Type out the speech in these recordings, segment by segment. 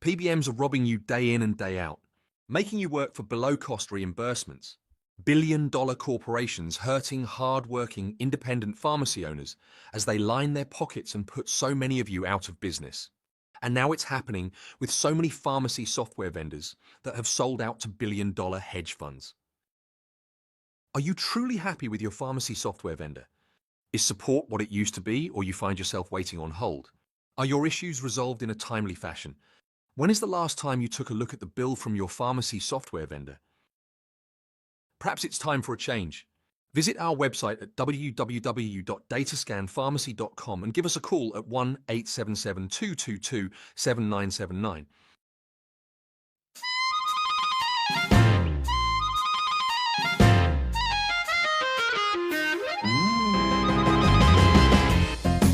PBMs are robbing you day in and day out, making you work for below-cost reimbursements. Billion-dollar corporations hurting hard-working independent pharmacy owners as they line their pockets and put so many of you out of business. And now it's happening with so many pharmacy software vendors that have sold out to billion-dollar hedge funds. Are you truly happy with your pharmacy software vendor? Is support what it used to be, or you find yourself waiting on hold? Are your issues resolved in a timely fashion? When is the last time you took a look at the bill from your pharmacy software vendor? Perhaps it's time for a change. Visit our website at www.datascanpharmacy.com and give us a call at 1-877-222-7979.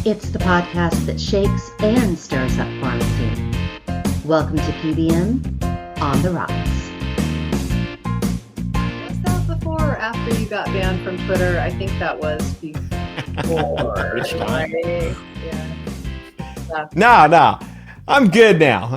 It's the podcast that shakes and stirs up pharmacy. Welcome to PBM on the Rocks. Was that before or after you got banned from Twitter? I think that was before. Right? Yeah. No. I'm good now.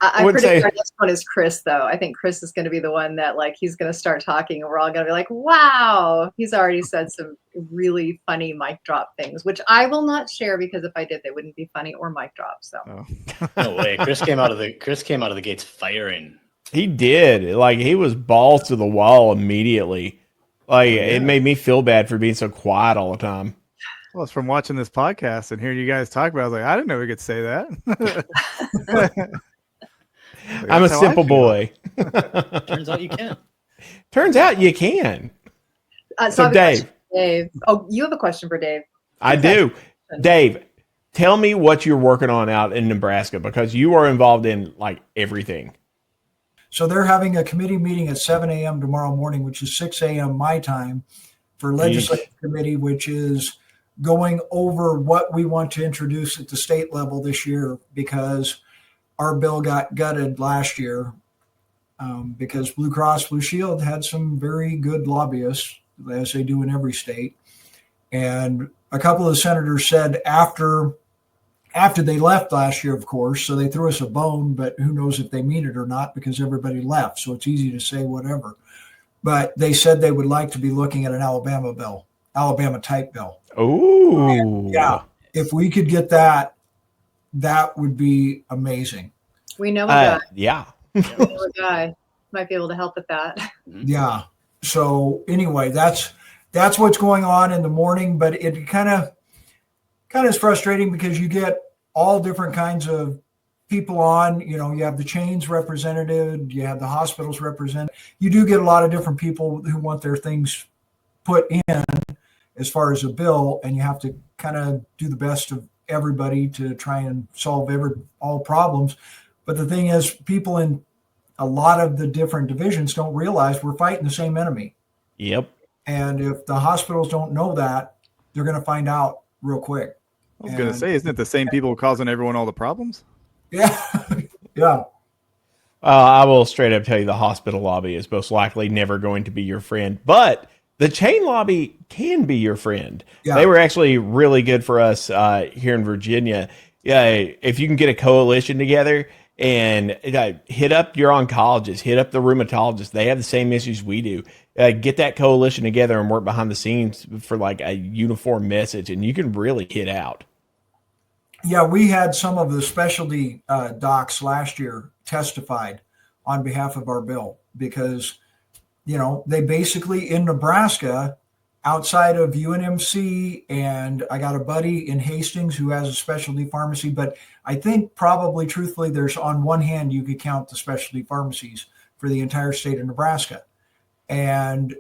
I predict our next one is Chris, though. I think Chris is going to be the one that, he's going to start talking, and we're all going to be like, wow. He's already said some really funny mic drop things, which I will not share because if I did, they wouldn't be funny or mic drop. So No way. Chris came out of the gates firing. He did. He was balls to the wall immediately. It made me feel bad for being so quiet all the time. Well, it's from watching this podcast and hearing you guys talk about it. I was like, I didn't know we could say that. I'm a simple boy. Turns out you can. So Dave. Oh, you have a question for Dave. I do. Dave, tell me what you're working on out in Nebraska, because you are involved in everything. So they're having a committee meeting at 7 a.m. tomorrow morning, which is 6 a.m. my time, for legislative committee, which is going over what we want to introduce at the state level this year, because our bill got gutted last year because Blue Cross Blue Shield had some very good lobbyists, as they do in every state. And a couple of the senators said after they left last year, of course, so they threw us a bone, but who knows if they mean it or not, because everybody left. So it's easy to say whatever. But they said they would like to be looking at an Alabama type bill. Oh, yeah. If we could get that, that would be amazing. We know a guy. Yeah. We know a guy might be able to help with that. Yeah. So anyway, that's what's going on in the morning, but it kind of is frustrating because you get all different kinds of people on. You have the chains represented, you have the hospitals represented. You do get a lot of different people who want their things put in as far as a bill, and you have to kind of do the best of everybody to try and solve all problems. But the thing is, people in a lot of the different divisions don't realize we're fighting the same enemy. Yep. And if the hospitals don't know that, they're going to find out real quick. I was going to say, isn't it the same people causing everyone all the problems? Yeah. Yeah. I will straight up tell you the hospital lobby is most likely never going to be your friend, but the chain lobby can be your friend. Yeah. They were actually really good for us here in Virginia. If you can get a coalition together and hit up your oncologists, hit up the rheumatologists, they have the same issues we do. Get that coalition together and work behind the scenes for a uniform message, and you can really hit out. Yeah, we had some of the specialty docs last year testified on behalf of our bill because they basically in Nebraska, outside of UNMC, and I got a buddy in Hastings who has a specialty pharmacy, but I think probably truthfully, there's on one hand, you could count the specialty pharmacies for the entire state of Nebraska. And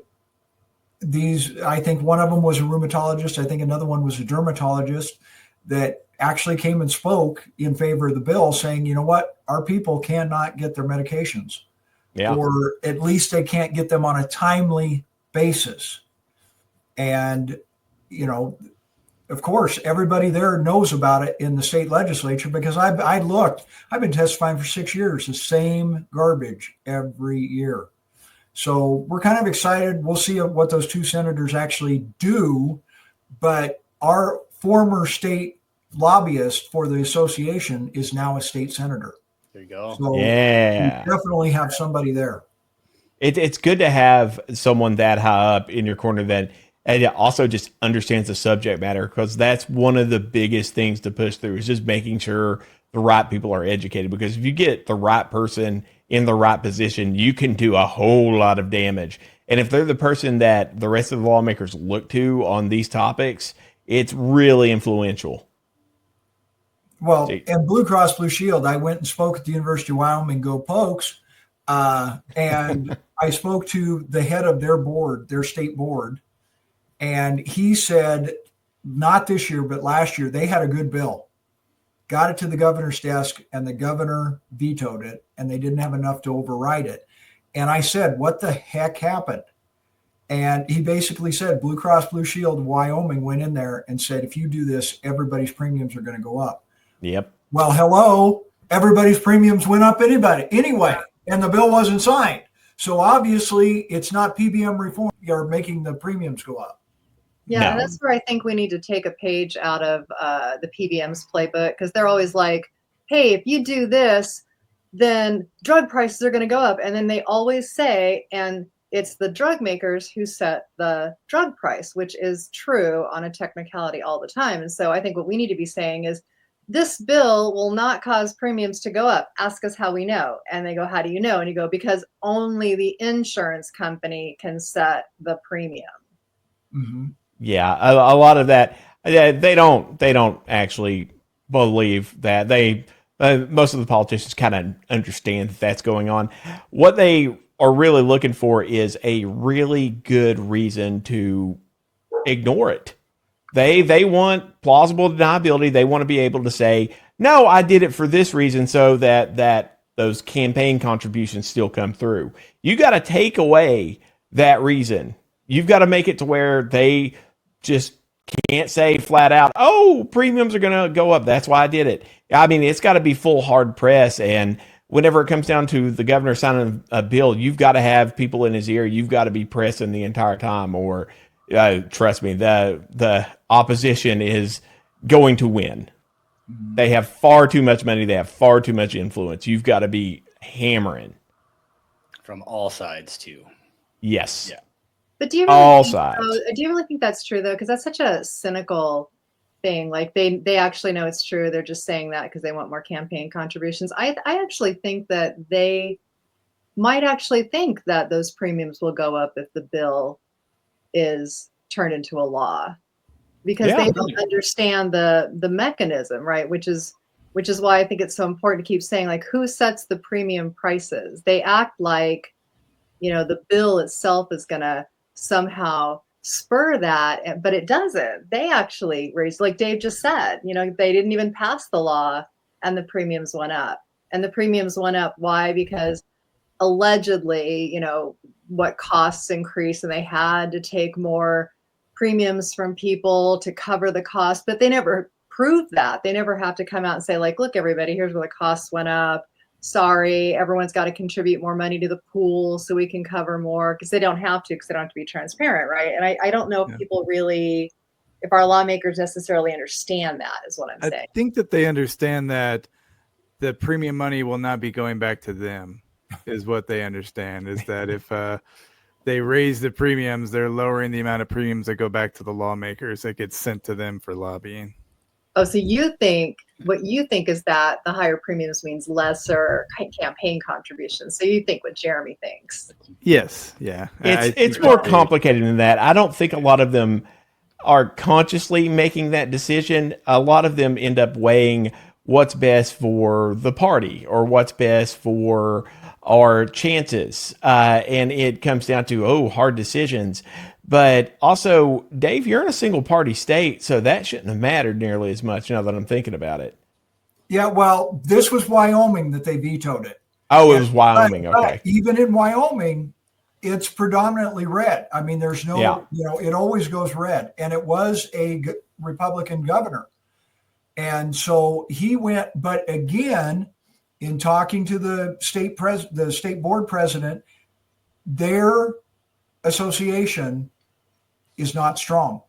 I think one of them was a rheumatologist. I think another one was a dermatologist that actually came and spoke in favor of the bill saying, you know what, our people cannot get their medications. Yeah. Or at least they can't get them on a timely basis. And, of course, everybody there knows about it in the state legislature because I've been testifying for 6 years, the same garbage every year. So we're kind of excited. We'll see what those two senators actually do. But our former state lobbyist for the association is now a state senator. There you go. So Yeah. you definitely have somebody there. It's good to have someone that high up in your corner that and it also just understands the subject matter, because that's one of the biggest things to push through is just making sure the right people are educated. Because if you get the right person in the right position, you can do a whole lot of damage. And if they're the person that the rest of the lawmakers look to on these topics, it's really influential. Well, and Blue Cross Blue Shield, I went and spoke at the University of Wyoming, go Pokes. And I spoke to the head of their board, their state board, and he said, not this year, but last year, they had a good bill, got it to the governor's desk, and the governor vetoed it, and they didn't have enough to override it. And I said, what the heck happened? And he basically said, Blue Cross Blue Shield of Wyoming went in there and said, if you do this, everybody's premiums are going to go up. Yep. Well, hello, everybody's premiums went up anyway, and the bill wasn't signed. So obviously it's not PBM reform you're making the premiums go up. Yeah, No. and that's where I think we need to take a page out of the PBM's playbook, because they're always like, hey, if you do this, then drug prices are going to go up. And then they always say, and it's the drug makers who set the drug price, which is true on a technicality all the time. And so I think what we need to be saying is, this bill will not cause premiums to go up. Ask us how we know. And they go, how do you know? And you go, because only the insurance company can set the premium. Mm-hmm. Yeah, a lot of that they don't actually believe that. They most of the politicians kind of understand that that's going on. What they are really looking for is a really good reason to ignore it. They want plausible deniability. They want to be able to say, no, I did it for this reason, so that those campaign contributions still come through. You got to take away that reason. You've got to make it to where they just can't say flat out, oh, premiums are going to go up. That's why I did it. I mean, it's got to be full hard press. And whenever it comes down to the governor signing a bill, you've got to have people in his ear. You've got to be pressing the entire time, or trust me, the opposition is going to win. They have far too much money. They have far too much influence. You've got to be hammering. From all sides, too. Yes. Yeah. But do you really All think, sides. do you really think that's true, though? Because that's such a cynical thing. Like they actually know it's true. They're just saying that because they want more campaign contributions. I actually think that they might actually think that those premiums will go up if the bill is turned into a law, because they don't understand the mechanism, right? Which is why I think it's so important to keep saying, like, who sets the premium prices? They act like, the bill itself is going to somehow spur that, but it doesn't. They actually raised, like Dave just said, they didn't even pass the law and the premiums went up. And the premiums went up. Why? Because allegedly, what costs increase, and they had to take more premiums from people to cover the cost, but they never proved that. They never have to come out and say, like, look, everybody, here's where the costs went up. Sorry, everyone's got to contribute more money to the pool so we can cover more, because they don't have to be transparent, right? And I don't know if people really, if our lawmakers necessarily understand that, is what I'm saying. I think that they understand that the premium money will not be going back to them, is what they understand, is that if they raise the premiums, they're lowering the amount of premiums that go back to the lawmakers that gets sent to them for lobbying. Oh, so what you think is that the higher premiums means lesser campaign contributions. So you think what Jeremy thinks. Yes. Yeah. It's more complicated than that. I don't think a lot of them are consciously making that decision. A lot of them end up weighing what's best for the party or what's best for our chances. And it comes down to, hard decisions. But also, Dave, you're in a single party state, so that shouldn't have mattered nearly as much now that I'm thinking about it. Yeah, well, this was Wyoming that they vetoed it. Oh, it was Wyoming. But Okay. even in Wyoming, it's predominantly red. I mean, there's no, it always goes red. And it was a Republican governor. And so he went, but again, in talking to the state board president, their association is not strong.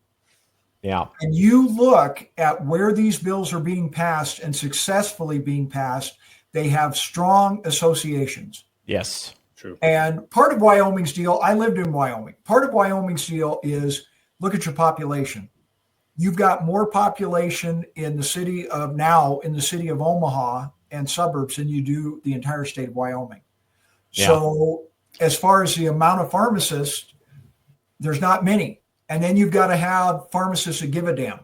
Yeah. And you look at where these bills are being passed and successfully being passed, They have strong associations. Yes. True. And part of Wyoming's deal, I lived in Wyoming. Part of Wyoming's deal is look at your population. You've got more population in the city of Omaha and suburbs than you do the entire state of Wyoming. Yeah. So as far as the amount of pharmacists, there's not many. And then you've got to have pharmacists that give a damn.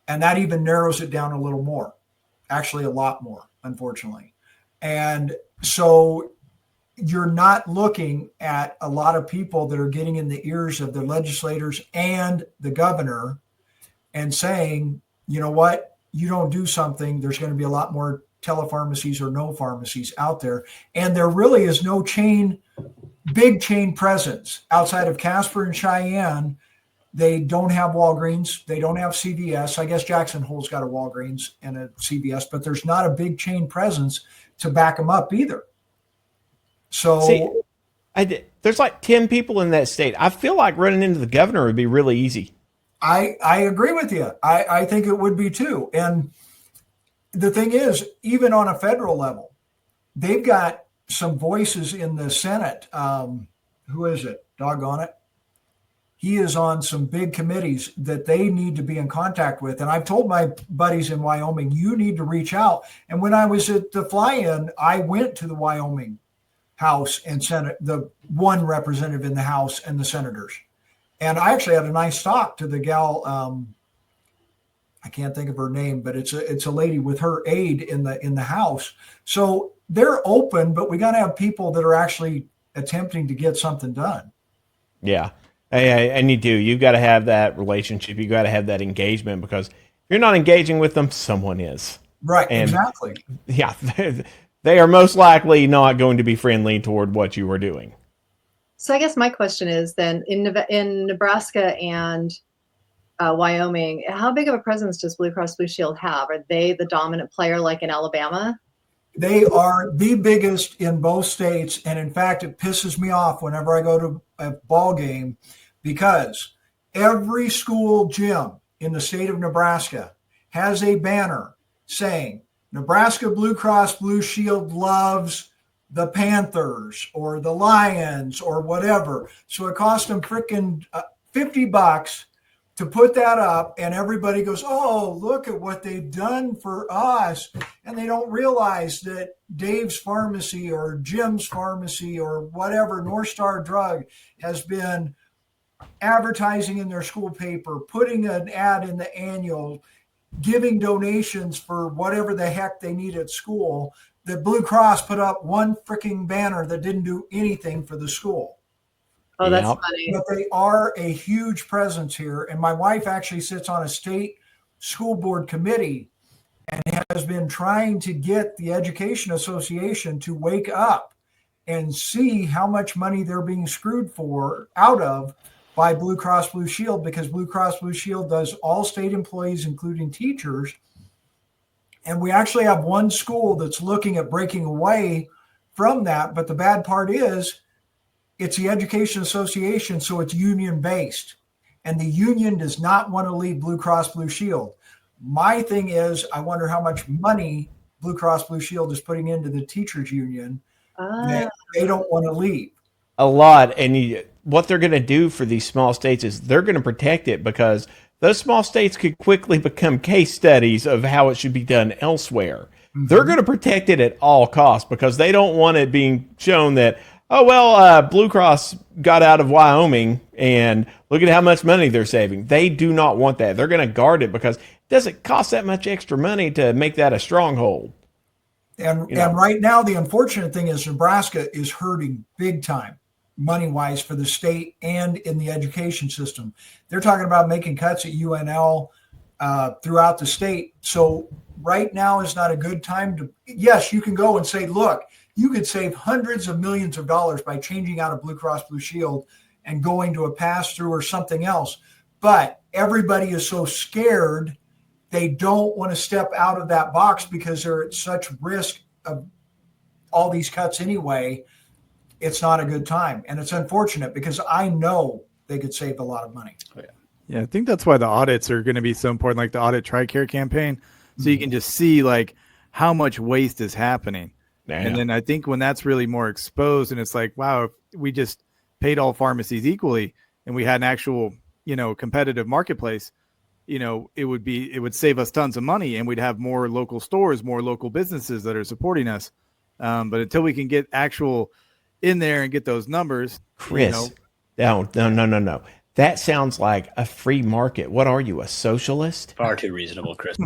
And that even narrows it down a little more, actually a lot more, unfortunately. And so you're not looking at a lot of people that are getting in the ears of the legislators and the governor and saying, you know what, you don't do something, there's going to be a lot more telepharmacies or no pharmacies out there. And there really is no big chain presence outside of Casper and Cheyenne. They don't have Walgreens. They don't have CVS. I guess Jackson Hole's got a Walgreens and a CVS, but there's not a big chain presence to back them up either. So see, there's like 10 people in that state. I feel like running into the governor would be really easy. I agree with you. I think it would be too. And the thing is, even on a federal level, they've got some voices in the Senate. Who is it? Doggone it. He is on some big committees that they need to be in contact with. And I've told my buddies in Wyoming, you need to reach out. And when I was at the fly-in, I went to the Wyoming House and Senate, the one representative in the House and the senators. And I actually had a nice talk to the gal. I can't think of her name, but it's a lady with her aide in the House. So they're open, but we got to have people that are actually attempting to get something done. Yeah. And you do. You've got to have that relationship. You've got to have that engagement, because if you're not engaging with them, someone is. Right. And exactly. Yeah. They are most likely not going to be friendly toward what you are doing. So I guess my question is then, in Nebraska and Wyoming, how big of a presence does Blue Cross Blue Shield have? Are they the dominant player like in Alabama? They are the biggest in both states. And in fact, it pisses me off whenever I go to a ball game, because every school gym in the state of Nebraska has a banner saying Nebraska Blue Cross Blue Shield loves the Panthers or the Lions or whatever. So it cost them freaking $50 to put that up, and everybody goes, oh, look at what they've done for us. And they don't realize that Dave's Pharmacy or Jim's Pharmacy or whatever, North Star Drug, has been advertising in their school paper, putting an ad in the annual, giving donations for whatever the heck they need at school. The Blue Cross put up one freaking banner that didn't do anything for the school. Oh, that's funny. But they are a huge presence here. And my wife actually sits on a state school board committee and has been trying to get the Education Association to wake up and see how much money they're being screwed out of by Blue Cross Blue Shield, because Blue Cross Blue Shield does all state employees, including teachers. And we actually have one school that's looking at breaking away from that. But the bad part is, it's the Education Association, so it's union-based. And the union does not want to leave Blue Cross Blue Shield. My thing is, I wonder how much money Blue Cross Blue Shield is putting into the teachers union that they don't want to leave. A lot. And what they're going to do for these small states is they're going to protect it, because those small states could quickly become case studies of how it should be done elsewhere. Mm-hmm. They're going to protect it at all costs, because they don't want it being shown that, oh, well, Blue Cross got out of Wyoming and look at how much money they're saving. They do not want that. They're going to guard it, because it doesn't cost that much extra money to make that a stronghold. And right now, the unfortunate thing is Nebraska is hurting big time, money-wise, for the state and in the education system. They're talking about making cuts at UNL throughout the state. So right now is not a good time to, yes, you can go and say, look, you could save hundreds of millions of dollars by changing out of Blue Cross Blue Shield and going to a pass-through or something else. But everybody is so scared, they don't want to step out of that box because they're at such risk of all these cuts anyway. It's not a good time. And it's unfortunate, because I know they could save a lot of money. Yeah, I think that's why the audits are going to be so important, like the Audit TRICARE campaign. So you can just see, like, how much waste is happening. Yeah. And then I think when that's really more exposed and it's like, wow, if we just paid all pharmacies equally and we had an actual, competitive marketplace, it would save us tons of money and we'd have more local stores, more local businesses that are supporting us. But until we can get actual in there and get those numbers, Chris, no. That sounds like a free market. What are you, a socialist? Far too reasonable, Chris.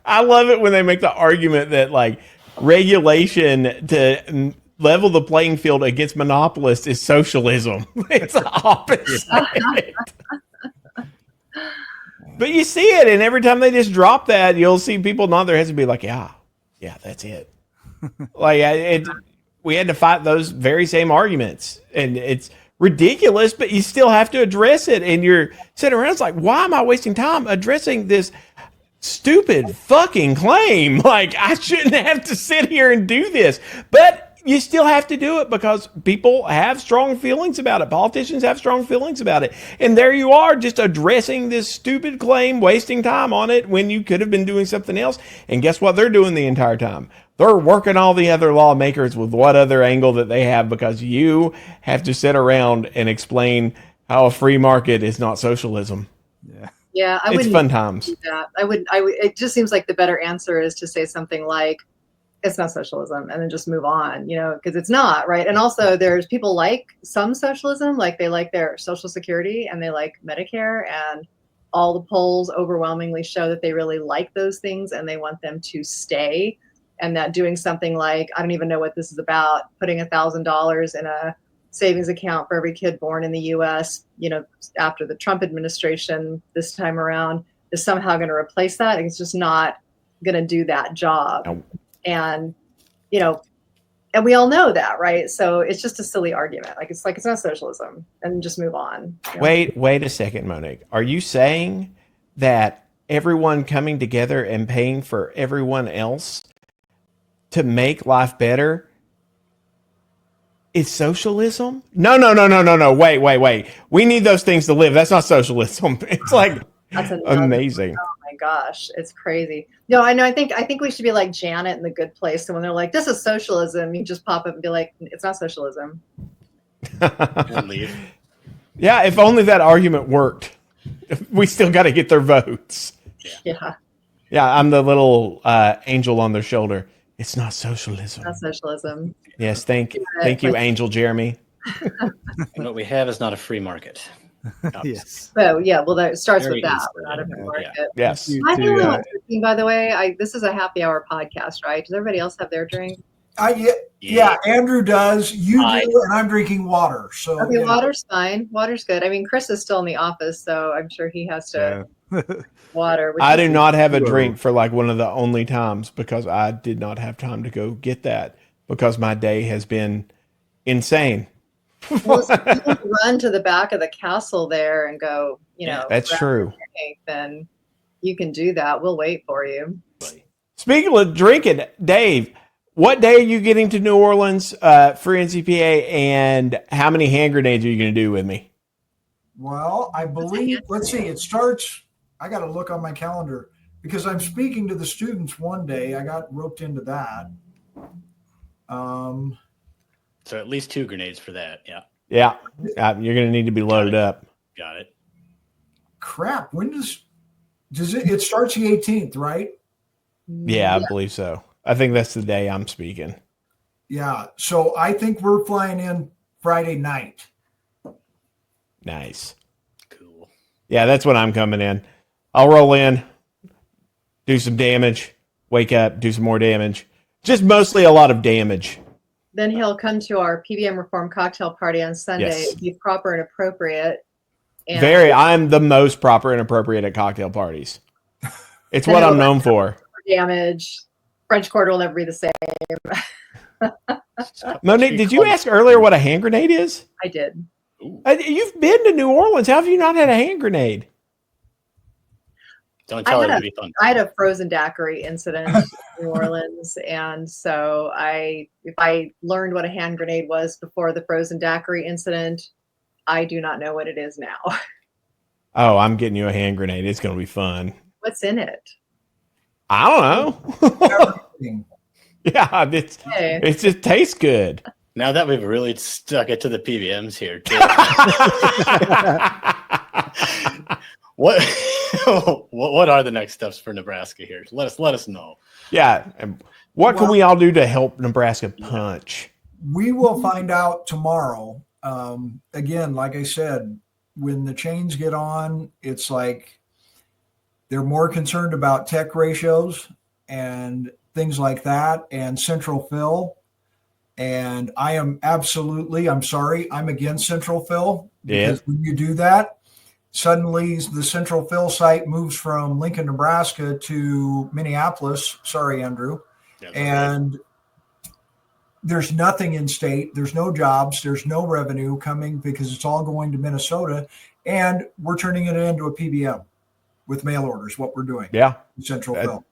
I love it when they make the argument that like regulation to level the playing field against monopolists is socialism. It's the opposite. But you see it, and every time they just drop that, you'll see people nod their heads and be like, yeah, that's it. We had to fight those very same arguments, and it's ridiculous, but you still have to address it. And you're sitting around, it's like, why am I wasting time addressing this stupid fucking claim? Like, I shouldn't have to sit here and do this. But you still have to do it because people have strong feelings about it. Politicians have strong feelings about it. And there you are, just addressing this stupid claim, wasting time on it when you could have been doing something else. And guess what they're doing the entire time? They're working all the other lawmakers with what other angle that they have, because you have to sit around and explain how a free market is not socialism. Yeah, it's fun times. Do that. I would. It just seems like the better answer is to say something like, "It's not socialism," and then just move on. Because it's not, right. And also, there's people like some socialism, like they like their Social Security and they like Medicare, and all the polls overwhelmingly show that they really like those things and they want them to stay. And that doing something like, I don't even know what this is about, putting $1,000 in a savings account for every kid born in the U.S., after the Trump administration this time around, is somehow going to replace that. It's just not going to do that job. No. And, and we all know that, right? So it's just a silly argument. It's not socialism, and just move on. Wait a second, Monique. Are you saying that everyone coming together and paying for everyone else to make life better is socialism? No. Wait. We need those things to live. That's not socialism. It's like amazing. Oh my gosh, it's crazy. No, I know. I think we should be like Janet in The Good Place. And when they're like, "This is socialism," you just pop up and be like, "It's not socialism." And leave. Yeah, if only that argument worked. We still got to get their votes. Yeah. Yeah, I'm the little angel on their shoulder. It's not socialism. Not socialism. Yes, thank you, Angel Jeremy. And what we have is not a free market. Yes. So yeah, well, that starts Very with that. easy. We're not a free market. Yes. I the only one drinking, by the way. This is a happy hour podcast, right? Does everybody else have their drink? Yeah, Andrew does. You do, and I'm drinking water. So okay, water's fine. Water's good. I mean, Chris is still in the office, so I'm sure he has to water. I do not have a drink for like one of the only times, because I did not have time to go get that because my day has been insane. Well, so you can run to the back of the castle there and go, that's true. Drink, then you can do that. We'll wait for you. Speaking of drinking, Dave, what day are you getting to New Orleans for NCPA, and how many hand grenades are you going to do with me? Well, I believe, let's see, it starts, I got to look on my calendar because I'm speaking to the students one day. I got roped into that. So at least 2 grenades for that. Yeah. Yeah. You're going to need to be loaded up. Got it. Crap. When does it starts the 18th, right? Yeah, I believe so. I think that's the day I'm speaking. Yeah. So I think we're flying in Friday night. Nice. Cool. Yeah, that's when I'm coming in. I'll roll in, do some damage, wake up, do some more damage. Just mostly a lot of damage. Then he'll come to our PBM Reform cocktail party on Sunday. Yes. Be proper and appropriate. And I'm the most proper and appropriate at cocktail parties. It's what I'm known for. Damage. French Quarter will never be the same. Monique, did you ask earlier what a hand grenade is? I did. You've been to New Orleans. How have you not had a hand grenade? Don't tell her it'd be fun. I had a frozen daiquiri incident in New Orleans, and so if I learned what a hand grenade was before the frozen daiquiri incident, I do not know what it is now. Oh, I'm getting you a hand grenade. It's going to be fun. What's in it? I don't know. thing. Yeah, Hey. it just tastes good. Now that we've really stuck it to the PBMs here, too. what are the next steps for Nebraska here? Let us know. Yeah. And what can we all do to help Nebraska punch? We will find out tomorrow. Again, like I said, when the chains get on, it's like they're more concerned about tech ratios and things like that and central fill. And I am absolutely, I'm sorry, I'm against central fill, because when you do that, suddenly the central fill site moves from Lincoln, Nebraska to Minneapolis. Sorry, Andrew. Yeah, and there's nothing in state. There's no jobs. There's no revenue coming because it's all going to Minnesota. And we're turning it into a PBM with mail orders, what we're doing. Yeah. Central fill.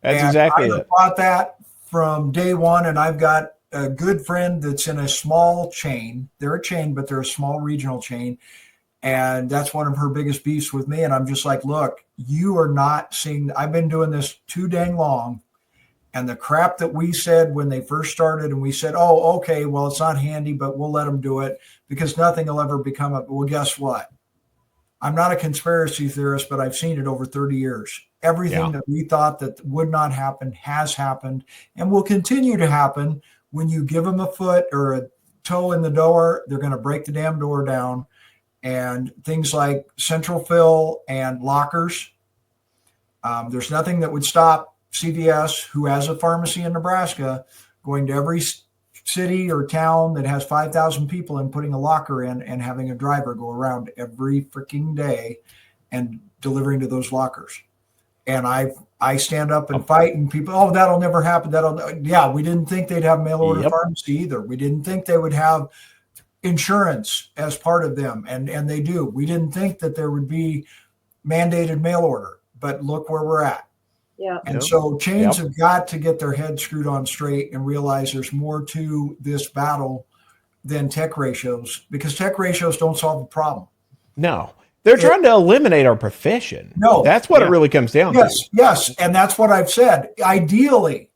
That's and exactly I it. thought that from day one, and I've got a good friend that's in a small chain. They're a chain, but they're a small regional chain. And that's one of her biggest beefs with me. And I'm just like, look, you are not seeing, I've been doing this too dang long. And the crap that we said when they first started, and we said, oh, okay, well, it's not handy, but we'll let them do it because nothing will ever become a, well, guess what? I'm not a conspiracy theorist, but I've seen it over 30 years. Everything that we thought that would not happen has happened and will continue to happen. When you give them a foot or a toe in the door, they're going to break the damn door down. And things like central fill and lockers. There's nothing that would stop CVS, who has a pharmacy in Nebraska, going to every city or town that has 5,000 people and putting a locker in and having a driver go around every freaking day and delivering to those lockers. And I stand up and fight, and people, oh, that'll never happen. Yeah, we didn't think they'd have mail order pharmacy either. We didn't think they would have insurance as part of them, and they do. We didn't think that there would be mandated mail order, but look where we're at. Yeah. And so chains have got to get their heads screwed on straight and realize there's more to this battle than tech ratios, because tech ratios don't solve the problem. No. They're trying to eliminate our profession. No. That's what it really comes down to. Yes. And that's what I've said. Ideally,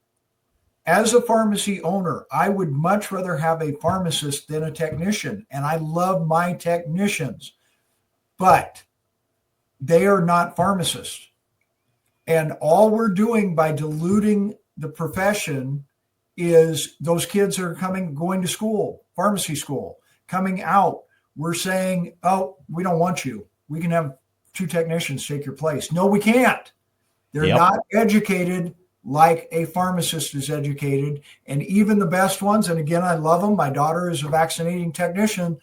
as a pharmacy owner, I would much rather have a pharmacist than a technician. And I love my technicians, but they are not pharmacists. And all we're doing by diluting the profession is those kids are going to school, pharmacy school, coming out. We're saying, oh, we don't want you. We can have 2 technicians take your place. No, we can't. They're not educated like a pharmacist is educated. And even the best ones, and again, I love them. My daughter is a vaccinating technician,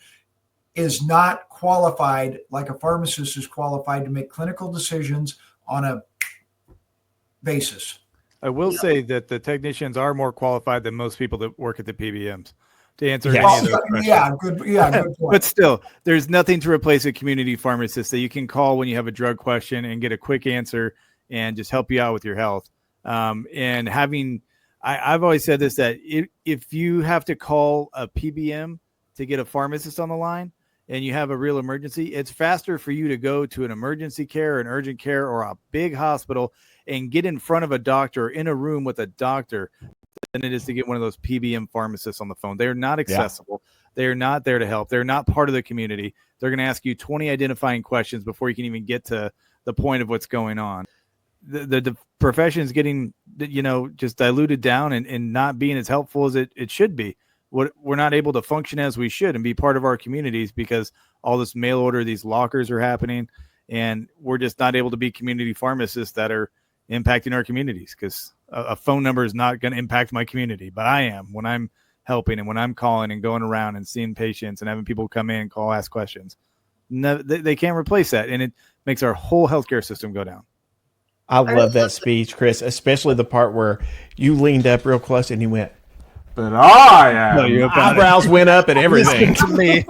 is not qualified like a pharmacist is qualified to make clinical decisions on a basis. I will say that the technicians are more qualified than most people that work at the PBMs to answer any of those questions. Good point. But still, there's nothing to replace a community pharmacist that you can call when you have a drug question and get a quick answer and just help you out with your health. And having, I've always said this, that if you have to call a PBM to get a pharmacist on the line and you have a real emergency, it's faster for you to go to an emergency care, an urgent care, or a big hospital and get in front of a doctor, in a room with a doctor, than it is to get one of those PBM pharmacists on the phone. They're not accessible. They are not there to help. They're not part of the community. They're going to ask you 20 identifying questions before you can even get to the point of what's going on. The profession is getting, just diluted down and not being as helpful as it should be. We're not able to function as we should and be part of our communities because all this mail order, these lockers are happening, and we're just not able to be community pharmacists that are impacting our communities, because a phone number is not going to impact my community, but I am when I'm helping and when I'm calling and going around and seeing patients and having people come in and call, ask questions. No, they can't replace that, and it makes our whole healthcare system go down. I love that speech, Chris, especially the part where you leaned up real close and you went, but I am. No, your eyebrows went up and everything. To me.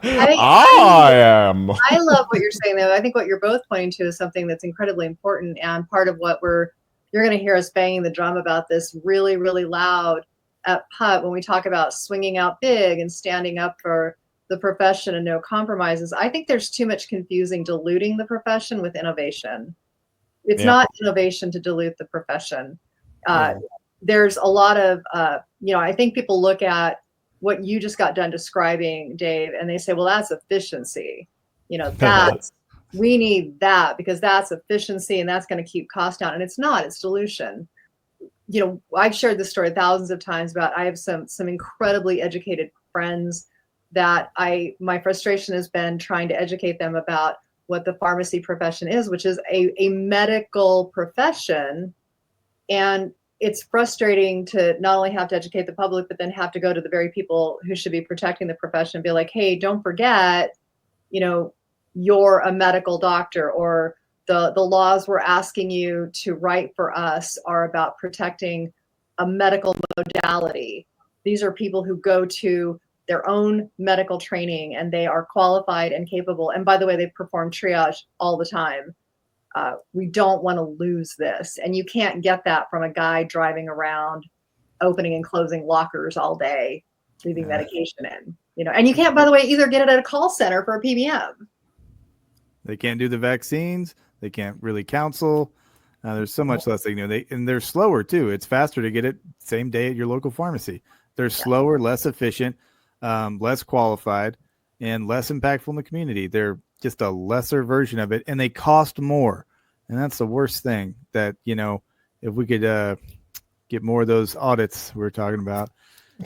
I am. I love what you're saying, though. I think what you're both pointing to is something that's incredibly important, and part of what you're going to hear us banging the drum about this really, really loud at PUTT when we talk about swinging out big and standing up for the profession and no compromises. I think there's too much diluting the profession with innovation. It's not innovation to dilute the profession. there's a lot of, I think people look at what you just got done describing, Dave, and they say, well, that's efficiency. We need that because that's efficiency and that's going to keep costs down. And it's not, it's dilution. I've shared this story thousands of times about, I have some incredibly educated friends that my frustration has been trying to educate them about what the pharmacy profession is, which is a medical profession. And it's frustrating to not only have to educate the public, but then have to go to the very people who should be protecting the profession and be like, hey, don't forget, you're a medical doctor, or the laws we're asking you to write for us are about protecting a medical modality. These are people who go to their own medical training and they are qualified and capable. And by the way, they perform triage all the time. We don't want to lose this. And you can't get that from a guy driving around, opening and closing lockers all day, leaving medication in, and you can't, by the way, either get it at a call center for a PBM. They can't do the vaccines. They can't really counsel. There's so much less they can do. And they're slower too. It's faster to get it same day at your local pharmacy. They're slower, less efficient, less qualified, and less impactful in the community. They're just a lesser version of it, and they cost more. And that's the worst thing that, if we could get more of those audits we're talking about,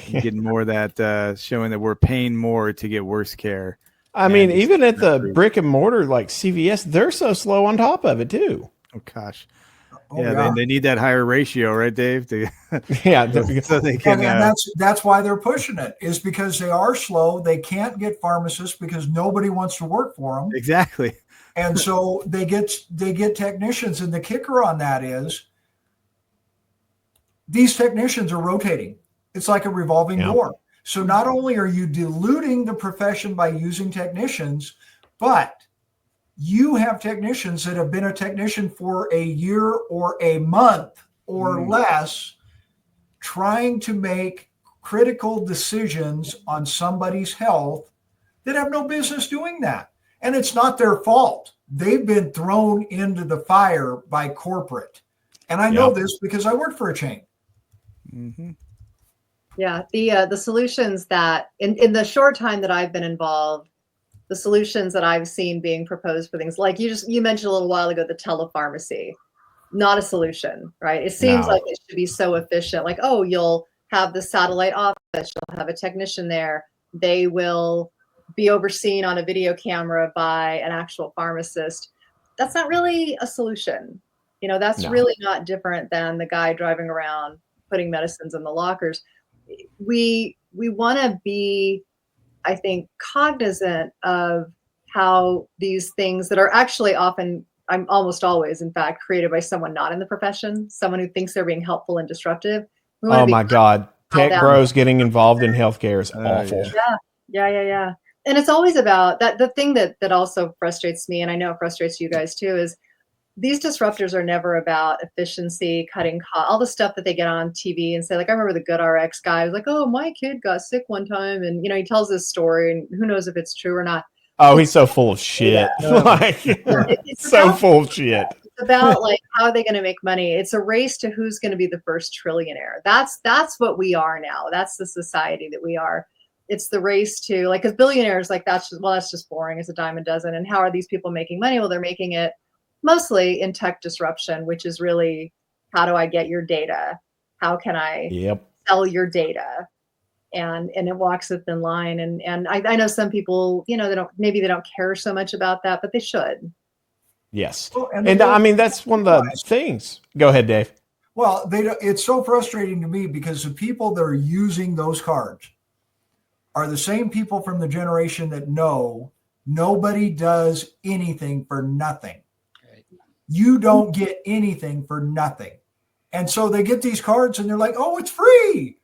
getting more of that showing that we're paying more to get worse care. I mean, even at the brick and mortar like CVS, they're so slow on top of it too. Oh gosh. They need that higher ratio, right, Dave? So they can. And that's why they're pushing it, is because they are slow. They can't get pharmacists because nobody wants to work for them. Exactly. And so they get technicians, and the kicker on that is these technicians are rotating. It's like a revolving door. So not only are you diluting the profession by using technicians, but you have technicians that have been a technician for a year or a month or less, trying to make critical decisions on somebody's health that have no business doing that. And it's not their fault. They've been thrown into the fire by corporate. And I know this because I work for a chain. Mm-hmm. Yeah, the solutions that in the short time that I've been involved, the solutions that I've seen being proposed for things like you mentioned a little while ago, the telepharmacy, not a solution, right? It seems like it should be so efficient. Like, oh, you'll have the satellite office, you'll have a technician there. They will be overseen on a video camera by an actual pharmacist. That's not really a solution. That's really not different than the guy driving around putting medicines in the lockers. We want to be, I think, cognizant of how these things that are actually often, I'm almost always, in fact, created by someone not in the profession, someone who thinks they're being helpful and disruptive. Oh my God. Tech bros getting involved in healthcare is awful. Yeah. And it's always about that. The thing that also frustrates me, and I know it frustrates you guys too, is these disruptors are never about efficiency, cutting costs, all the stuff that they get on TV and say, like, I remember the Good RX guy was like, oh, my kid got sick one time. And, he tells this story and who knows if it's true or not. Oh, he's so full of shit. It's so full of shit. It's about like, how are they going to make money? It's a race to who's going to be the first trillionaire. That's what we are now. That's the society that we are. It's the race to, like, because billionaires, like, that's just boring. It's a dime a dozen. And how are these people making money? Well, they're making it mostly in tech disruption, which is really, how do I get your data? How can I sell your data? And it walks a thin line. And I know some people, they don't care so much about that, but they should. Yes. Well, and I mean, that's one of the things. Go ahead, Dave. Well, it's so frustrating to me because the people that are using those cards are the same people from the generation that know nobody does anything for nothing. You don't get anything for nothing. And so they get these cards and they're like, oh, it's free.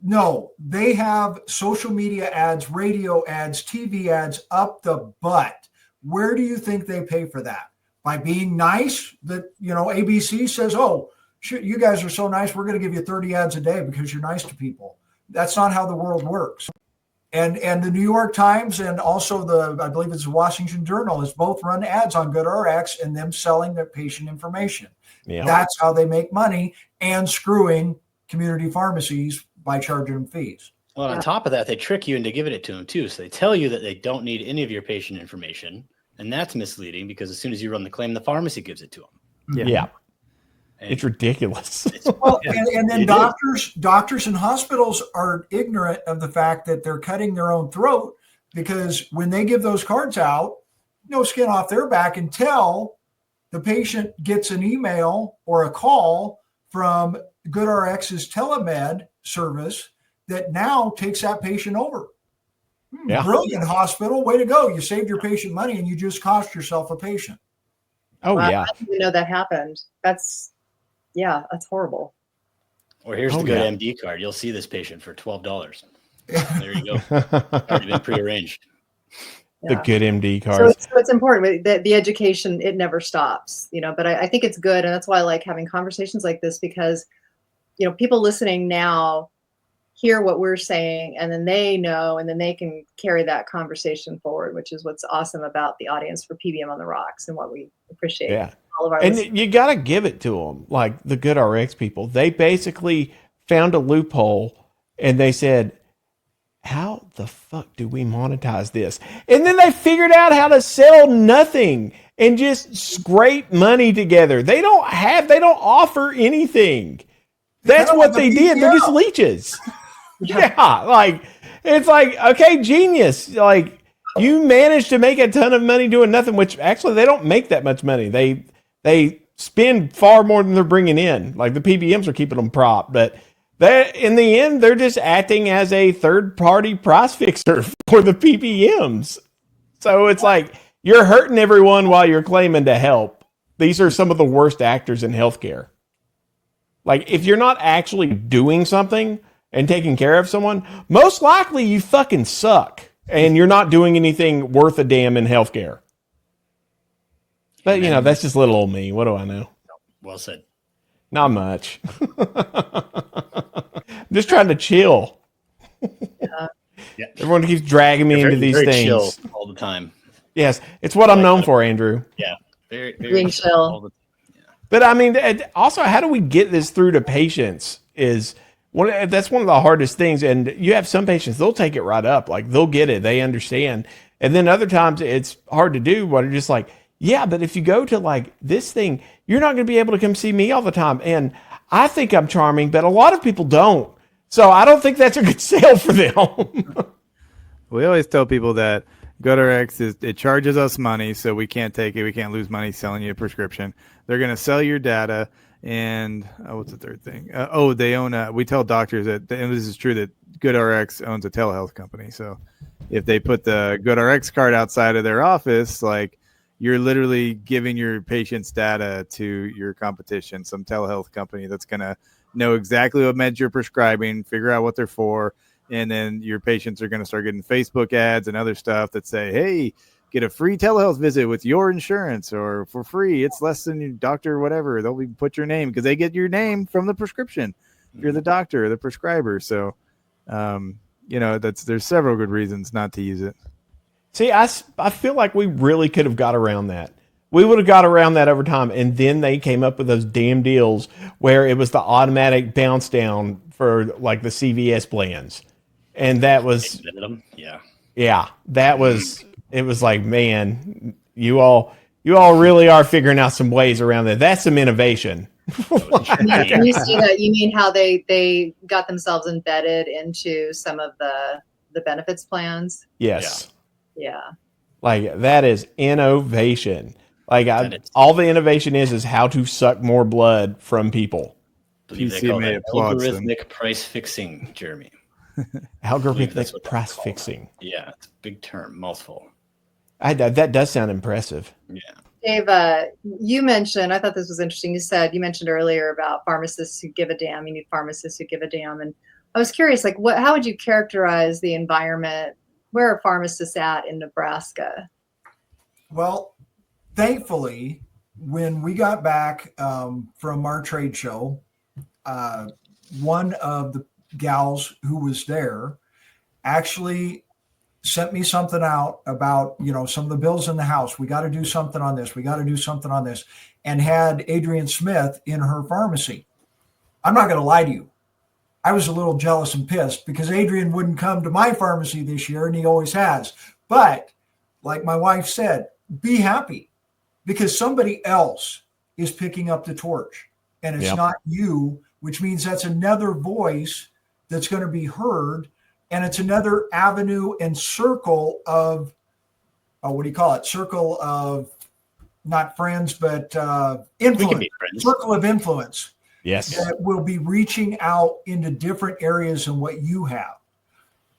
No, they have social media ads, radio ads, TV ads up the butt. Where do you think they pay for that? By being nice? That, ABC says, oh, shit, you guys are so nice, we're going to give you 30 ads a day because you're nice to people. That's not how the world works. And the New York Times and also I believe it's the Washington Journal has both run ads on GoodRx and them selling their patient information. Yeah. That's how they make money, and screwing community pharmacies by charging them fees. Well, on top of that, they trick you into giving it to them too. So they tell you that they don't need any of your patient information, and that's misleading because as soon as you run the claim, the pharmacy gives it to them. Yeah. And It's ridiculous. Well, and then doctors and hospitals are ignorant of the fact that they're cutting their own throat, because when they give those cards out, no skin off their back until the patient gets an email or a call from GoodRx's telemed service that now takes that patient over. Yeah. Brilliant hospital. Way to go. You saved your patient money and you just cost yourself a patient. Oh, Wow, yeah. I didn't even know that happened. That's horrible. Or here's the good MD card. You'll see this patient for $12. There you go. Already been prearranged. The good MD So cards. it's important. The education, it never stops, but I think it's good. And that's why I like having conversations like this, because, people listening now hear what we're saying, and then they know, and then they can carry that conversation forward, which is what's awesome about the audience for PBM on the Rocks and what we appreciate. Yeah. All of our And listeners. you got to give it to them. Like the GoodRx people, they basically found a loophole and they said, how the fuck do we monetize this? And then they figured out how to sell nothing and just scrape money together. They don't offer anything. That's what they did. They're just leeches. Yeah. Like, it's like, okay, genius. Like, you managed to make a ton of money doing nothing, which actually they don't make that much money. They spend far more than they're bringing in. Like the PBMs are keeping them propped, but in the end, they're just acting as a third-party price fixer for the PBMs. So it's like you're hurting everyone while you're claiming to help. These are some of the worst actors in healthcare. Like, if you're not actually doing something and taking care of someone, most likely you fucking suck and you're not doing anything worth a damn in healthcare. But, that's just little old me. What do I know? Well said. Not much. Just trying to chill. Yeah. Everyone keeps dragging me into these things. Chill all the time. Yes, it's what I'm known for, Andrew. Yeah. Very, very Being chill. all the time. But I mean, also, how do we get this through to patients that's one of the hardest things. And you have some patients, they'll take it right up. Like, they'll get it. They understand. And then other times it's hard to do, but they're just like, yeah, but if you go to like this thing, you're not going to be able to come see me all the time. And I think I'm charming, but a lot of people don't. So I don't think that's a good sale for them. We always tell people that GoodRx it charges us money, so we can't take it. We can't lose money selling you a prescription. They're going to sell your data, and what's the third thing? They own. We tell doctors that, and this is true, that GoodRx owns a telehealth company. So if they put the GoodRx card outside of their office, like, you're literally giving your patient's data to your competition, some telehealth company that's going to know exactly what meds you're prescribing, figure out what they're for, and then your patients are going to start getting Facebook ads and other stuff that say, hey, get a free telehealth visit with your insurance, or for free, it's less than your doctor, whatever. They'll put your name because they get your name from the prescription. You're the doctor, the prescriber. So, there's several good reasons not to use it. See, I feel like we really could have got around that. We would have got around that over time. And then they came up with those damn deals where it was the automatic bounce down for like the CVS plans. And that was, it was like, man, you all really are figuring out some ways around that. That's some innovation. When you see that, you mean how they got themselves embedded into some of the benefits plans? Yes. Yeah. Like, that is innovation. Like, all the innovation is how to suck more blood from people. I believe they call that algorithmic price fixing, Jeremy. Algorithmic price fixing. Yeah, it's a big term, mouthful. That does sound impressive. Yeah. Dave, you mentioned, I thought this was interesting. You mentioned earlier about pharmacists who give a damn. You need pharmacists who give a damn. And I was curious, like, how would you characterize the environment? Where are pharmacists at in Nebraska? Well, thankfully, when we got back from our trade show, one of the gals who was there actually sent me something out about, some of the bills in the House. We got to do something on this. We got to do something on this. And had Adrian Smith in her pharmacy. I'm not going to lie to you. I was a little jealous and pissed because Adrian wouldn't come to my pharmacy this year, and he always has. But like my wife said, be happy because somebody else is picking up the torch, and it's not you, which means that's another voice that's going to be heard, and it's another avenue and circle of, what do you call it? Circle of not friends, but influence. Circle of influence. Yes. That will be reaching out into different areas than what you have.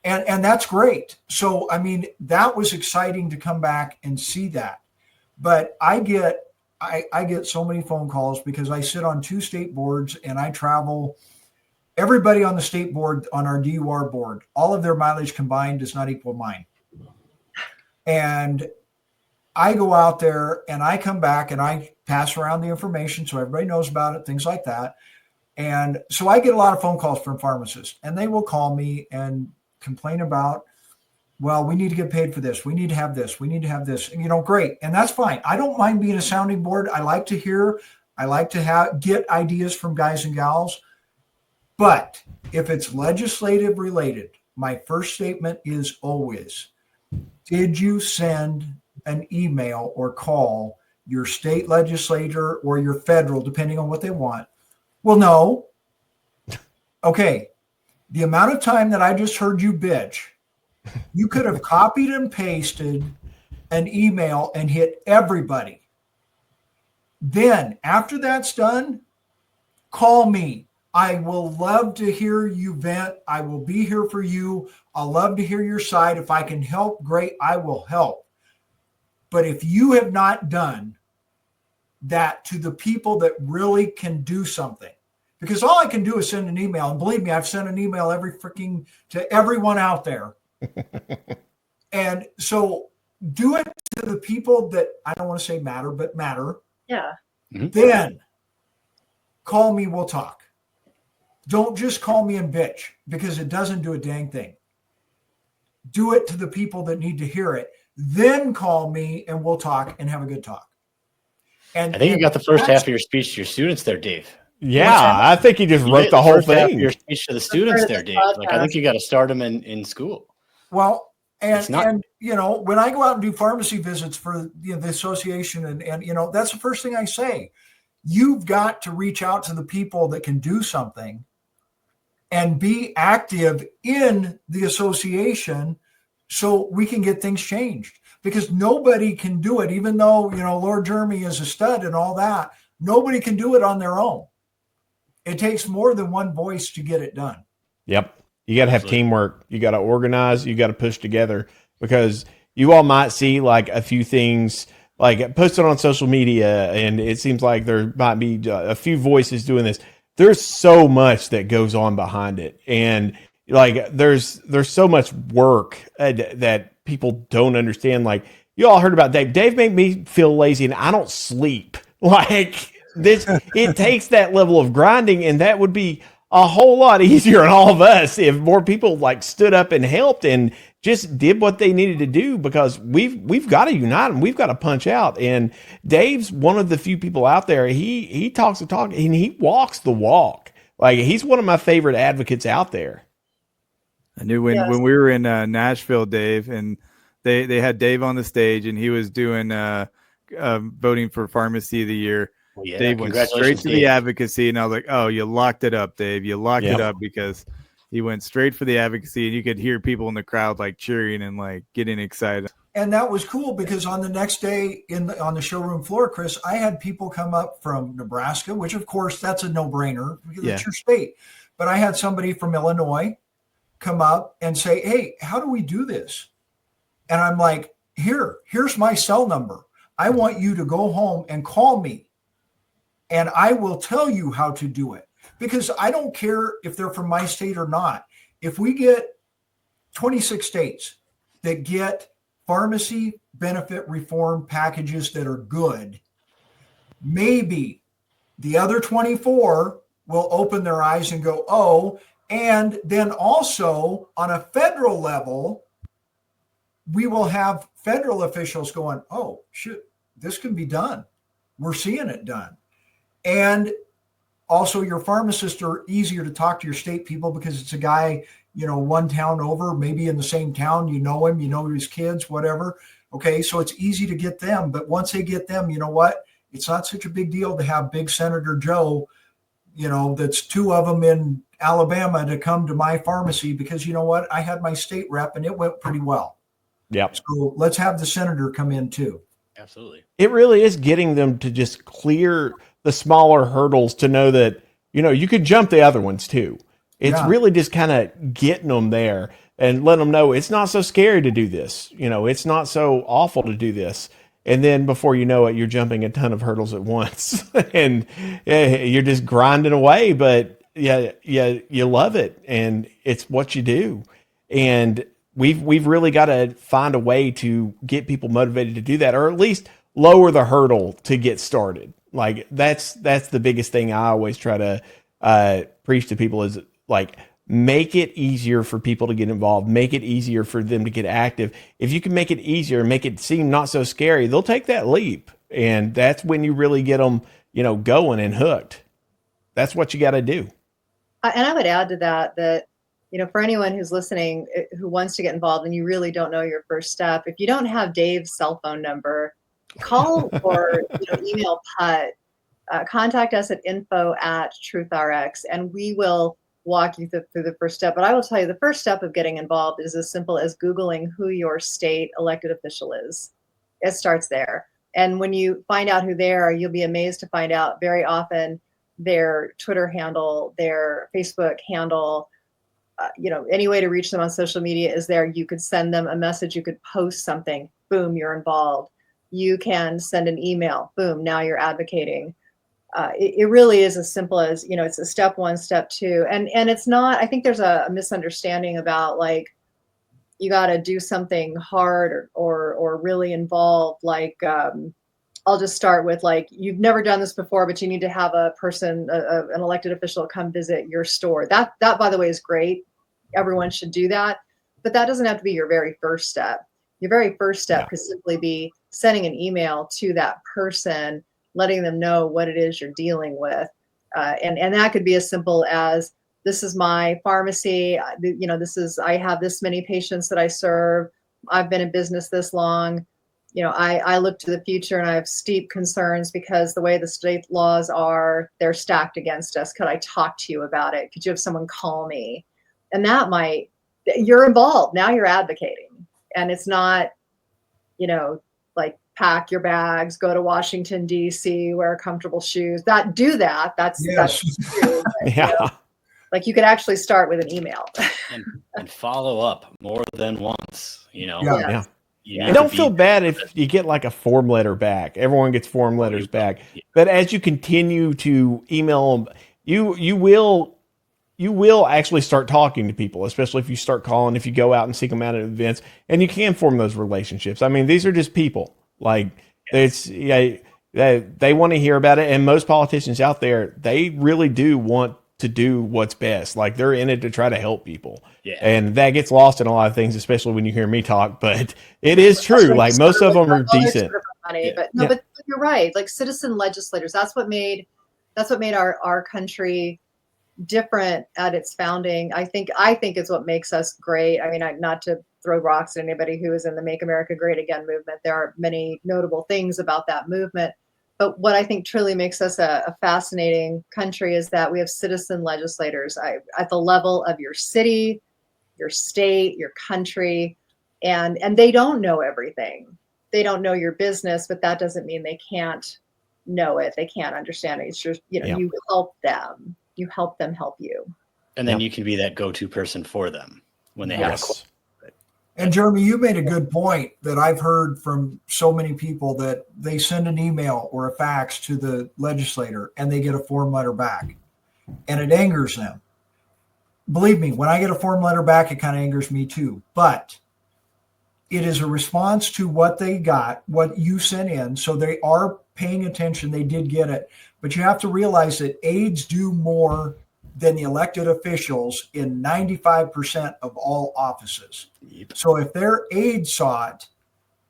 And that's great. So, I mean, that was exciting to come back and see that. But I get so many phone calls because I sit on 2 state boards and I travel. Everybody on the state board, on our DUR board, all of their mileage combined does not equal mine. And I go out there and I come back and I pass around the information so everybody knows about it, things like that. And so I get a lot of phone calls from pharmacists, and they will call me and complain about, well, we need to get paid for this. We need to have this. We need to have this. Great. And that's fine. I don't mind being a sounding board. I like to hear, I like to get ideas from guys and gals. But if it's legislative related, my first statement is always, did you send an email or call your state legislator or your federal, depending on what they want? Well, no. Okay. The amount of time that I just heard you bitch, you could have copied and pasted an email and hit everybody. Then after that's done, call me. I will love to hear you vent. I will be here for you. I'll love to hear your side. If I can help, great, I will help. But if you have not done that to the people that really can do something, because all I can do is send an email. And believe me, I've sent an email to everyone out there. And so do it to the people that I don't want to say matter, but matter. Yeah. Then call me, we'll talk. Don't just call me and bitch because it doesn't do a dang thing. Do it to the people that need to hear it. Then call me and we'll talk and have a good talk. And I think you got the first half of your speech to your students there, Dave. Yeah, I think he just wrote the whole thing. Your speech to the students there, Dave. Like, I think you got to start them in school. Well, and when I go out and do pharmacy visits for the association, and that's the first thing I say. You've got to reach out to the people that can do something and be active in the association so we can get things changed. Because nobody can do it, even though, Lord Jeremy is a stud and all that. Nobody can do it on their own. It takes more than one voice to get it done. Yep. You got to have teamwork. You got to organize. You got to push together, because you all might see like a few things like posted on social media, and it seems like there might be a few voices doing this. There's so much that goes on behind it. And like, there's so much work that people don't understand. Like, you all heard about Dave. Dave made me feel lazy and I don't sleep. Like this, it takes that level of grinding, and that would be a whole lot easier on all of us if more people like stood up and helped and just did what they needed to do, because we've got to unite and we've got to punch out. And Dave's one of the few people out there. He talks the talk and he walks the walk. Like, he's one of my favorite advocates out there. I knew when we were in Nashville, Dave, and they had Dave on the stage and he was doing voting for Pharmacy of the Year. Well, yeah, Dave went straight to the advocacy, and I was like, oh, you locked it up, Dave. You locked it up, because he went straight for the advocacy, and you could hear people in the crowd like cheering and like getting excited. And that was cool, because on the next day on the showroom floor, Chris, I had people come up from Nebraska, which of course that's a no-brainer because it's your state. But I had somebody from Illinois come up and say, hey, how do we do this? And I'm like, here's my cell number. I want you to go home and call me, and I will tell you how to do it, because I don't care if they're from my state or not. If we get 26 states that get pharmacy benefit reform packages that are good, maybe the other 24 will open their eyes and go, oh, and then also on a federal level, we will have federal officials going, oh, shoot, this can be done. We're seeing it done. And also your pharmacists are easier to talk to your state people because it's a guy, one town over, maybe in the same town, you know him, you know his kids, whatever. Okay, so it's easy to get them. But once they get them, you know what? It's not such a big deal to have Big Senator Joe, that's 2 of them in Alabama to come to my pharmacy because you know what? I had my state rep and it went pretty well. Yep. So let's have the senator come in too. Absolutely. It really is getting them to just clear the smaller hurdles to know that, you could jump the other ones too. It's really just kind of getting them there and letting them know it's not so scary to do this. It's not so awful to do this. And then before you know it, you're jumping a ton of hurdles at once and you're just grinding away, but you love it and it's what you do. And we've really got to find a way to get people motivated to do that, or at least lower the hurdle to get started. Like that's the biggest thing I always try to preach to people is like, make it easier for people to get involved, make it easier for them to get active. If you can make it easier, make it seem not so scary, they'll take that leap. And that's when you really get them, going and hooked. That's what you got to do. And I would add to that, for anyone who's listening, who wants to get involved and you really don't know your first step, if you don't have Dave's cell phone number, call or email PUTT, contact us at info@truthrx, and we will walk you through the first step. But I will tell you, the first step of getting involved is as simple as Googling who your state elected official is. It starts there. And when you find out who they are, you'll be amazed to find out very often their Twitter handle, their Facebook handle, any way to reach them on social media is there. You could send them a message. You could post something. Boom, you're involved. You can send an email. Boom, now you're advocating. It really is as simple as, it's a step 1, step 2. And it's not, I think there's a misunderstanding about like, you got to do something hard or really involved. Like, I'll just start with like, you've never done this before, but you need to have a person, an elected official come visit your store. That by the way is great. Everyone should do that, but that doesn't have to be your very first step. Your very first step could simply be sending an email to that person, letting them know what it is you're dealing with. And that could be as simple as, this is my pharmacy. I have this many patients that I serve. I've been in business this long. I look to the future and I have steep concerns because the way the state laws are, they're stacked against us. Could I talk to you about it? Could you have someone call me? And you're involved. Now you're advocating. And it's not, like pack your bags, go to Washington, D.C., wear comfortable shoes. That's true. But, like you could actually start with an email. and follow up more than once, Yeah. And don't feel bad if you get like a form letter back. Everyone gets form letters back. Yeah. But as you continue to email them, you will actually start talking to people, especially if you start calling, if you go out and seek them out at events, and you can form those relationships. I mean, these are just people. Like they want to hear about it. And most politicians out there, they really do want to do what's best. Like they're in it to try to help people. Yeah. And that gets lost in a lot of things, especially when you hear me talk, but it is true. Like most of them are decent. Money, but you're right. Like citizen legislators, that's what made our country different at its founding. I think it's what makes us great. I mean, not to throw rocks at anybody who is in the Make America Great Again movement. There are many notable things about that movement. But what I think truly makes us a fascinating country is that we have citizen legislators at the level of your city, your state, your country, and they don't know everything. They don't know your business, but that doesn't mean they can't know it. They can't understand it. It's just, you help them. You help them help you. And then you can be that go-to person for them when they have a question. And Jeremy, you made a good point that I've heard from so many people that they send an email or a fax to the legislator and they get a form letter back and it angers them. Believe me, when I get a form letter back, it kind of angers me too, but it is a response to what they got, what you sent in. So they are paying attention. They did get it, but you have to realize that aides do more than the elected officials in 95% of all offices. So if their aides saw it,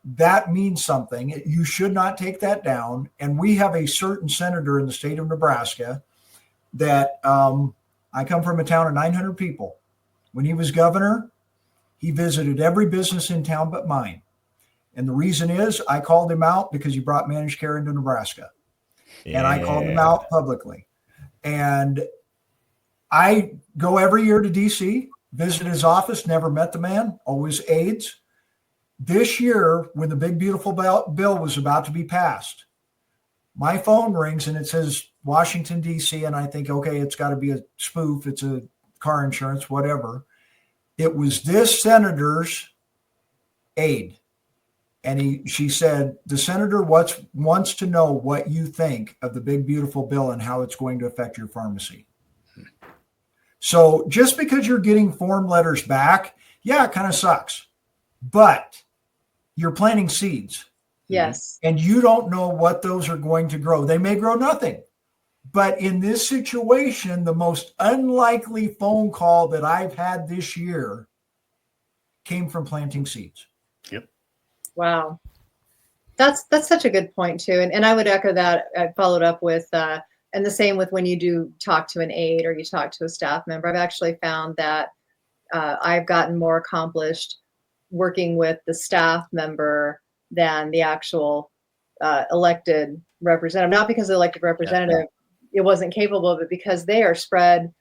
that means something. You should not take that down. And we have a certain senator in the state of Nebraska that I come from a town of 900 people. When he was governor, he visited every business in town but mine. And the reason is I called him out because he brought managed care into Nebraska. Yeah. And I called him out publicly. And I go every year to DC, visit his office, never met the man, always aides. This year, when the big, beautiful bill was about to be passed, my phone rings and it says Washington, D.C. And I think, okay, it's got to be a spoof. It's a car insurance, whatever. It was this senator's aide. And she said, the senator wants to know what you think of the big, beautiful bill and how it's going to affect your pharmacy. So just because you're getting form letters back, yeah, it kind of sucks. But you're planting seeds. Yes. And you don't know what those are going to grow. They may grow nothing. But in this situation, the most unlikely phone call that I've had this year came from planting seeds. Yep. Wow. That's such a good point too. And I would echo that. I followed up with, and the same with when you do talk to an aide or you talk to a staff member. I've actually found that I've gotten more accomplished working with the staff member than the actual elected representative. Not because the elected representative it wasn't capable, but because they are spread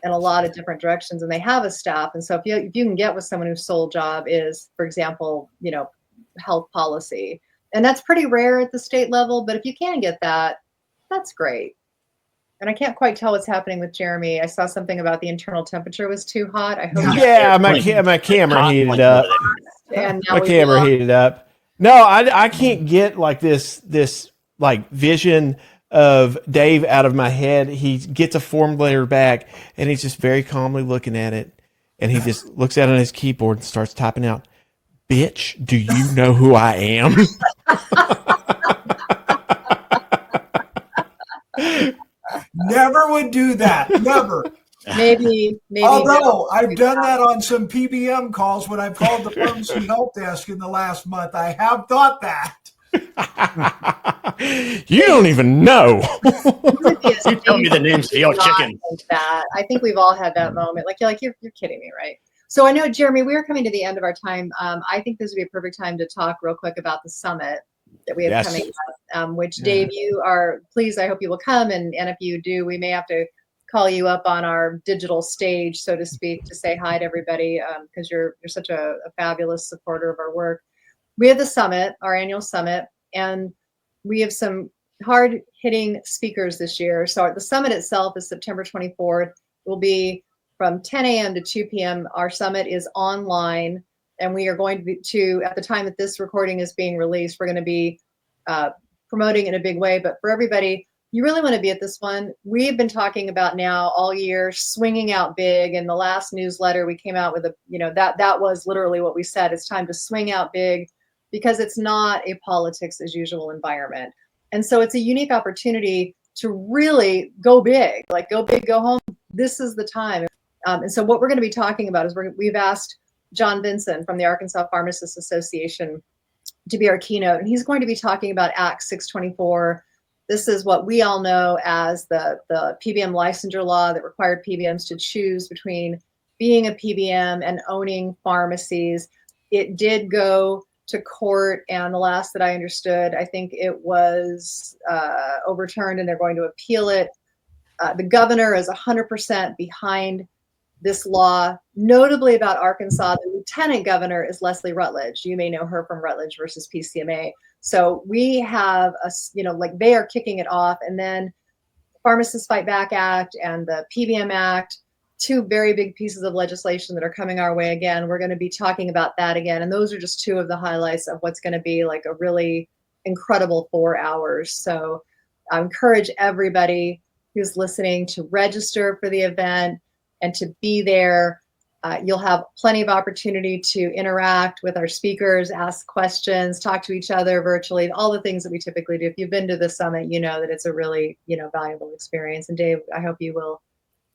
in a lot of different directions and they have a staff. And so if you can get with someone whose sole job is, for example, health policy, and that's pretty rare at the state level, but if you can get that, that's great. And I can't quite tell what's happening with Jeremy. I saw something about the internal temperature was too hot. I hope. Yeah, my camera heated up. And my camera heated up. No, I can't get like this like vision of Dave out of my head. He gets a form letter back and he's just very calmly looking at it. And he just looks out on his keyboard and starts typing out, "Bitch, do you know who I am?" Never would do that. Never. Maybe. Although I've done that on some PBM calls when I've called the pharmacy help desk in the last month. I have thought that. You don't even know. You tell me the names of your chicken. I think we've all had that moment. You're kidding me, right? So I know, Jeremy, we are coming to the end of our time. I think this would be a perfect time to talk real quick about the summit that we have coming up, which Dave, you are, please, I hope you will come. And if you do, we may have to call you up on our digital stage, so to speak, to say hi to everybody, because you're such a fabulous supporter of our work. We have the summit, our annual summit, and we have some hard-hitting speakers this year. So the summit itself is September 24th. It will be from 10 a.m. to 2 p.m. Our summit is online, and we are going to at the time that this recording is being released, we're going to be promoting in a big way. But for everybody, you really want to be at this one. We've been talking about now all year, swinging out big. In the last newsletter, we came out with that was literally what we said. It's time to swing out big because it's not a politics as usual environment. And so it's a unique opportunity to really go big, go big, go home. This is the time. And so what we're going to be talking about is we've asked John Vinson from the Arkansas Pharmacists Association to be our keynote. And he's going to be talking about Act 624. This is what we all know as the PBM licensure law that required PBMs to choose between being a PBM and owning pharmacies. It did go to court, and the last that I understood, I think it was overturned, and they're going to appeal it. The governor is 100% behind this law. Notably about Arkansas, the lieutenant governor is Leslie Rutledge. You may know her from Rutledge versus PCMA. So we have they are kicking it off, and then Pharmacists Fight Back Act and the PBM Act, two very big pieces of legislation that are coming our way again. We're going to be talking about that again. And those are just two of the highlights of what's going to be like a really incredible 4 hours. So I encourage everybody who's listening to register for the event and to be there. You'll have plenty of opportunity to interact with our speakers, ask questions, talk to each other virtually, all the things that we typically do. If you've been to the summit, you know that it's a really, valuable experience. And Dave, I hope you will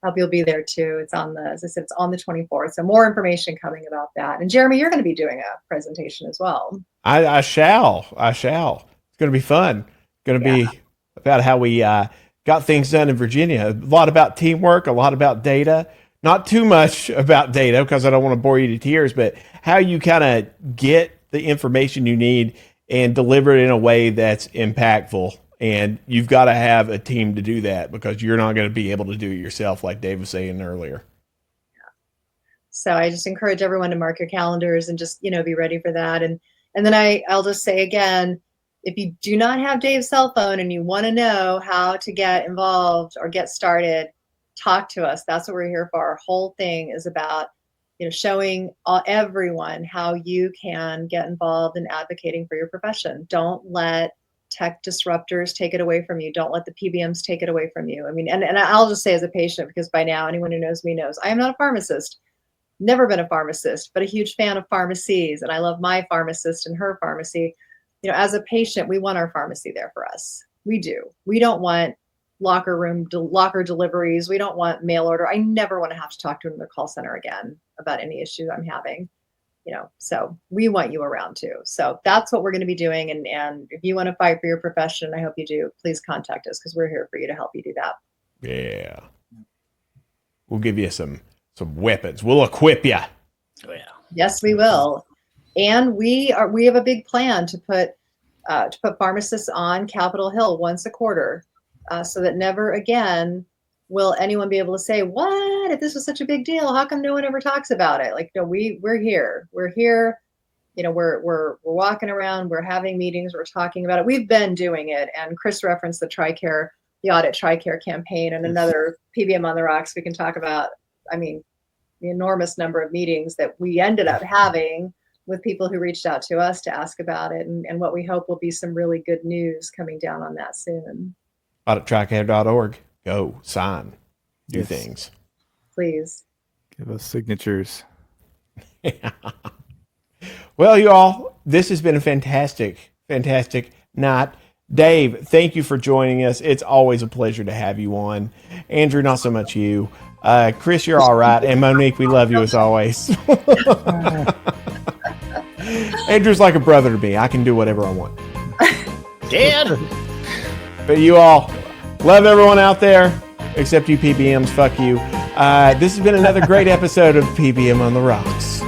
Hope you'll be there too. It's on the, as I said, it's on the 24th. So more information coming about that. And Jeremy, you're going to be doing a presentation as well. I shall. It's going to be fun. Going to be about how we got things done in Virginia. A lot about teamwork, a lot about data. Not too much about data because I don't want to bore you to tears, but how you kind of get the information you need and deliver it in a way that's impactful. And you've got to have a team to do that because you're not going to be able to do it yourself, like Dave was saying earlier. So I just encourage everyone to mark your calendars and just, be ready for that. And then I'll just say again, if you do not have Dave's cell phone and you want to know how to get involved or get started, talk to us. That's what we're here for. Our whole thing is about, showing everyone how you can get involved in advocating for your profession. Don't let tech disruptors take it away from you. Don't let the PBMs take it away from you. I mean, and I'll just say as a patient, because by now anyone who knows me knows I am not a pharmacist, never been a pharmacist, but a huge fan of pharmacies. And I love my pharmacist and her pharmacy. As a patient, we want our pharmacy there for us. We do. We don't want locker deliveries. We don't want mail order. I never want to have to talk to another call center again about any issue I'm having. So we want you around too. So that's what we're going to be doing. And if you want to fight for your profession, I hope you do, please contact us because we're here for you to help you do that. Yeah. We'll give you some weapons. We'll equip you. Oh yeah. Yes, we will. And we have a big plan to put pharmacists on Capitol Hill once a quarter, so that never again will anyone be able to say, what, if this was such a big deal, how come no one ever talks about it? Like, no, we're here. We're here. We're walking around, we're having meetings, we're talking about it. We've been doing it. And Chris referenced the audit TRICARE campaign, and another PBM on the Rocks. We can talk about, the enormous number of meetings that we ended up having with people who reached out to us to ask about it, and what we hope will be some really good news coming down on that soon. audittricare.org. Go sign, do things. Please give us signatures. Well, you all, this has been a fantastic night. Dave, thank you for joining us. It's always a pleasure to have you on. Andrew, not so much you. Chris, you're all right. And Monique, we love you as always. Andrew's like a brother to me. I can do whatever I want. Dad! But you all, love everyone out there, except you PBMs. Fuck you. This has been another great episode of PBM on the Rocks.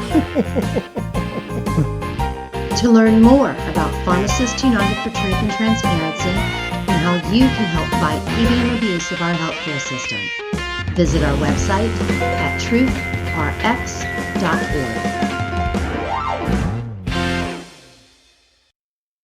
To learn more about Pharmacists United for Truth and Transparency and how you can help fight PBM abuse of our healthcare system, visit our website at truthrx.org.